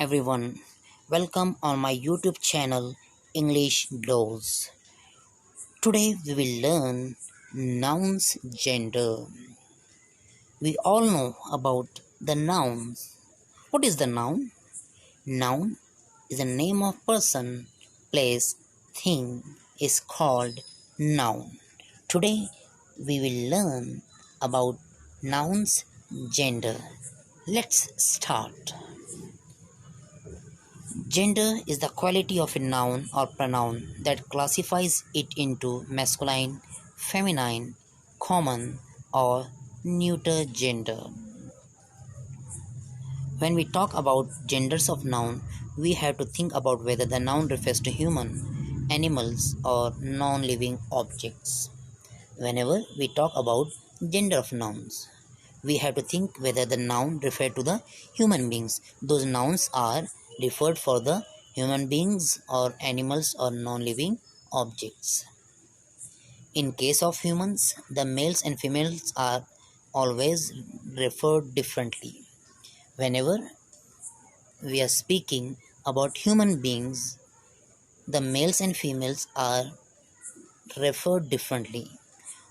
everyone, welcome on my YouTube channel English Glows. Today we will learn nouns gender. We all know about the nouns. What is the noun? Noun is a name of person, place, thing is called noun. Today we will learn about nouns gender. Let's start. Gender is the quality of a noun or pronoun that classifies it into masculine, feminine, common, or neuter gender. When we talk about genders of noun, we have to think about whether the noun refers to human, animals, or non-living objects. Whenever we talk about gender of nouns, we have to think whether the noun refer to the human beings. Those nouns are referred for the human beings or animals or non-living objects. In case of humans, the males and females are always referred differently. Whenever we are speaking about human beings, the males and females are referred differently.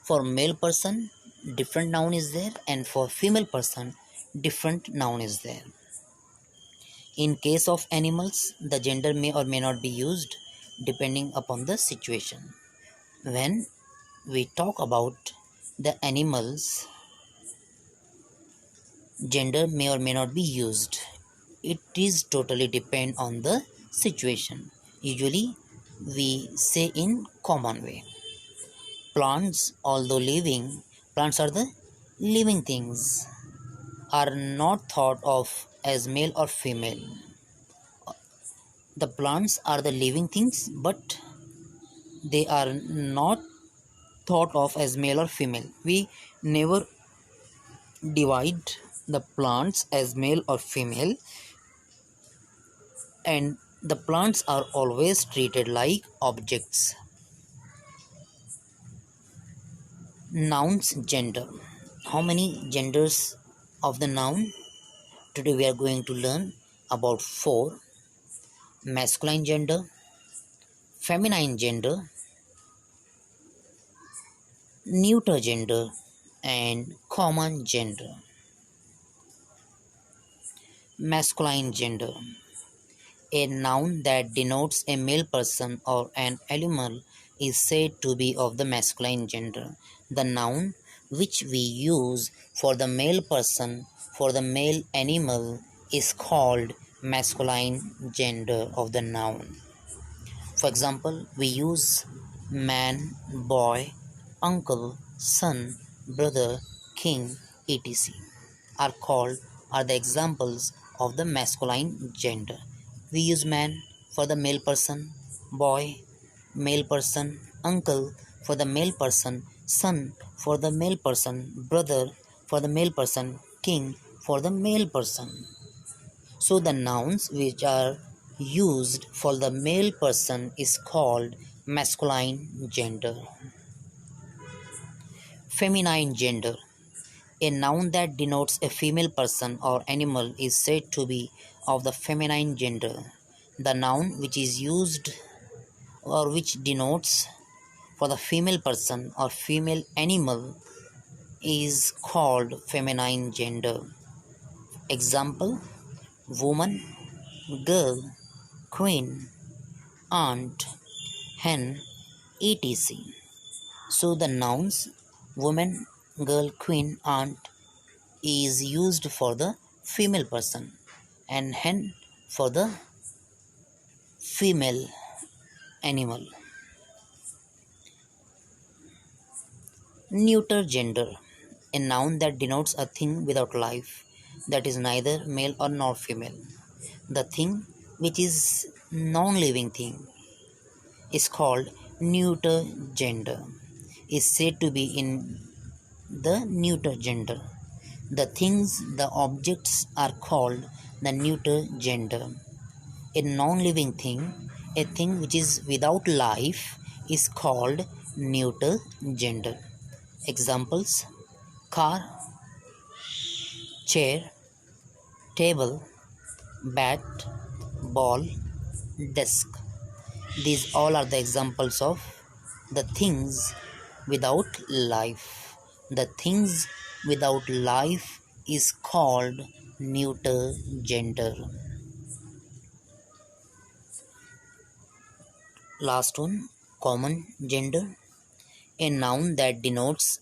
For male person, different noun is there, and for female person, different noun is there. In case of animals, the gender may or may not be used depending upon the situation. When we talk about the animals, gender may or may not be used. It is totally depend on the situation. Usually, we say in common way. Plants, although living, plants are the living things, are not thought of as male or female. The plants are the living things, but they are not thought of as male or female. We never divide the plants as male or female, and the plants are always treated like objects. Nouns gender. How many genders of the noun? Today we are going to learn about 4: masculine gender, feminine gender, neuter gender, and common gender. Masculine gender. A noun that denotes a male person or an animal is said to be of the masculine gender. The noun which we use for the male person, for the male animal, is called masculine gender of the noun. For example, we use man, boy, uncle, son, brother, king, etc. are the examples of the masculine gender. We use man for the male person, boy, male person, uncle for the male person, son for the male person, brother for the male person, king for the male person. So the nouns which are used for the male person is called masculine gender. Feminine gender. A noun that denotes a female person or animal is said to be of the feminine gender. The noun which is used or which denotes for the female person or female animal is called feminine gender. Example: woman, girl, queen, aunt, hen, etc. So the nouns woman, girl, queen, aunt is used for the female person and hen for the female animal. Neuter gender. A noun that denotes a thing without life, that is neither male or nor female. The thing which is non-living thing is called neuter gender, is said to be in the neuter gender. The things, the objects are called the neuter gender. A non-living thing, a thing which is without life, is called neuter gender. Examples: car, chair, table, bat, ball, desk. These all are the examples of the things without life. The things without life is called neuter gender. Last one, common gender. A noun that denotes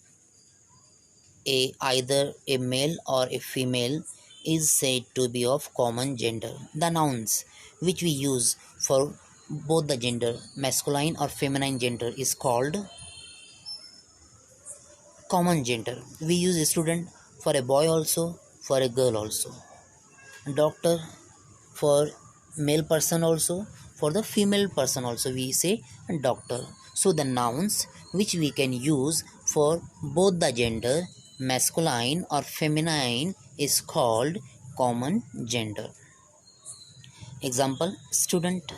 either a male or a female is said to be of common gender. The nouns which we use for both the gender, masculine or feminine gender, is called common gender. We use a student for a boy also, for a girl also. Doctor for male person also, for the female person also we say doctor. So the nouns which we can use for both the gender, masculine or feminine, is called common gender. Example, student.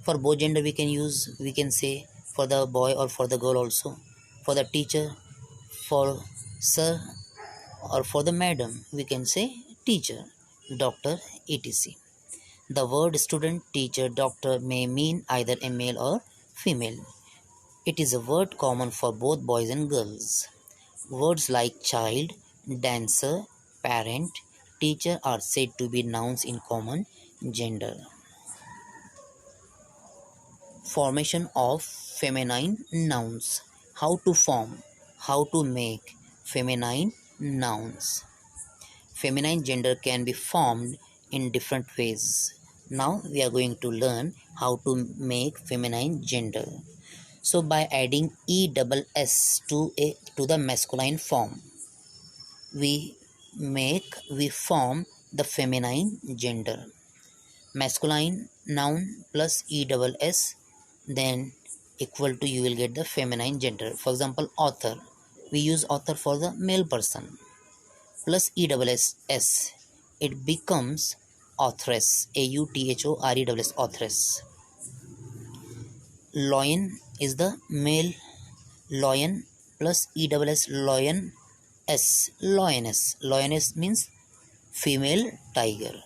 For both gender we can use, we can say for the boy or for the girl also. For the teacher, for sir or for the madam, we can say teacher, doctor, etc. The word student, teacher, doctor may mean either a male or female. It is a word common for both boys and girls. Words like child, dancer, parent, teacher are said to be nouns in common gender. Formation of feminine nouns. How to form, how to make feminine nouns. Feminine gender can be formed in different ways. Now we are going to learn how to make feminine gender. So by adding ESS to the masculine form, we form the feminine gender. Masculine noun plus ESS, then equal to, you will get the feminine gender. For example, author. We use author for the male person. Plus ESS, it becomes authoress, AUTHORESS, authoress. Lion is the male, lion plus ESS, lion s, lioness. Lioness means female tiger.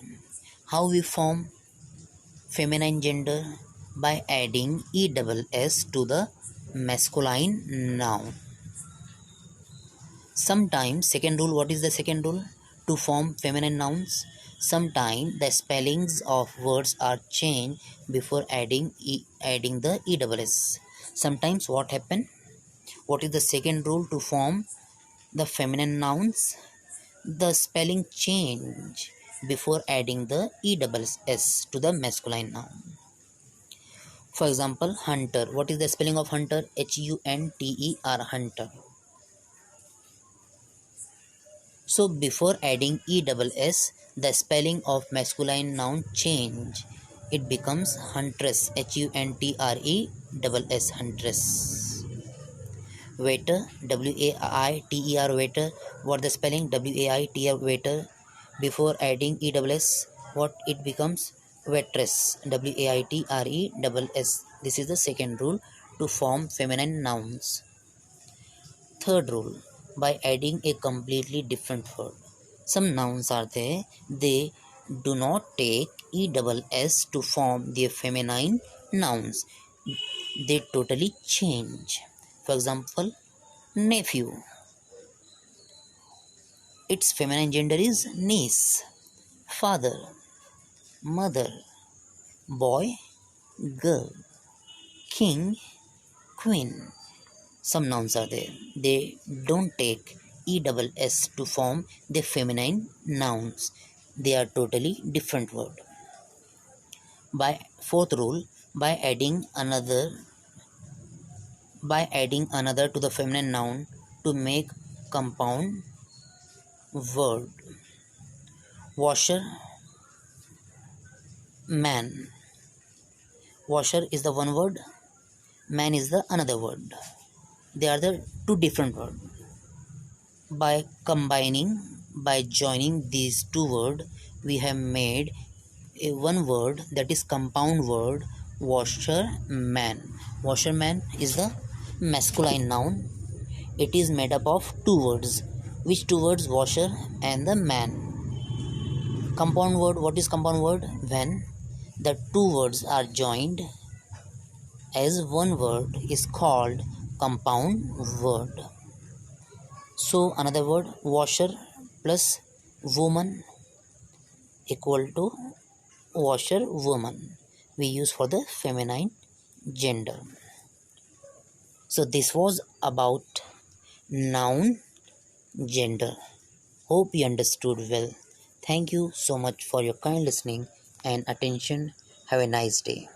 How we form feminine gender? By adding ESS to the masculine noun. Sometimes, second rule, what is the second rule? To form feminine nouns, sometimes the spellings of words are changed before adding the ESS. Sometimes what happen? What is the second rule to form the feminine nouns? The spelling change before adding the ESS to the masculine noun. For example, hunter. What is the spelling of hunter? HUNTER, hunter. So before adding ESS, the spelling of masculine noun change. It becomes huntress, HUNTRESS, huntress. Waiter, WAITER, waiter. What the spelling? WAITER, waiter. Before adding ESS, what it becomes? Waitress, WAITRESS. This is the second rule to form feminine nouns. Third rule, by adding a completely different word. Some nouns are there, they do not take ESS to form their feminine nouns. They totally change. For example, nephew. Its feminine gender is niece. Father, mother, boy, girl, king, queen. Some nouns are there, they don't take ESS to form the feminine nouns. They are totally different word. By fourth rule, by adding another to the feminine noun to make compound word. Washer, man. Washer is the one word, man is the another word. They are the two different words. By joining these two words, we have made a one word, that is compound word, washerman. Washerman is the masculine noun. It is made up of two words. Which two words? Washer and the man. Compound word. What is compound word? When the two words are joined as one word is called compound word. So another word washer plus woman equal to washer woman we use for the feminine gender. So this was about noun gender. Hope you understood well. Thank you so much for your kind listening and attention. Have a nice day.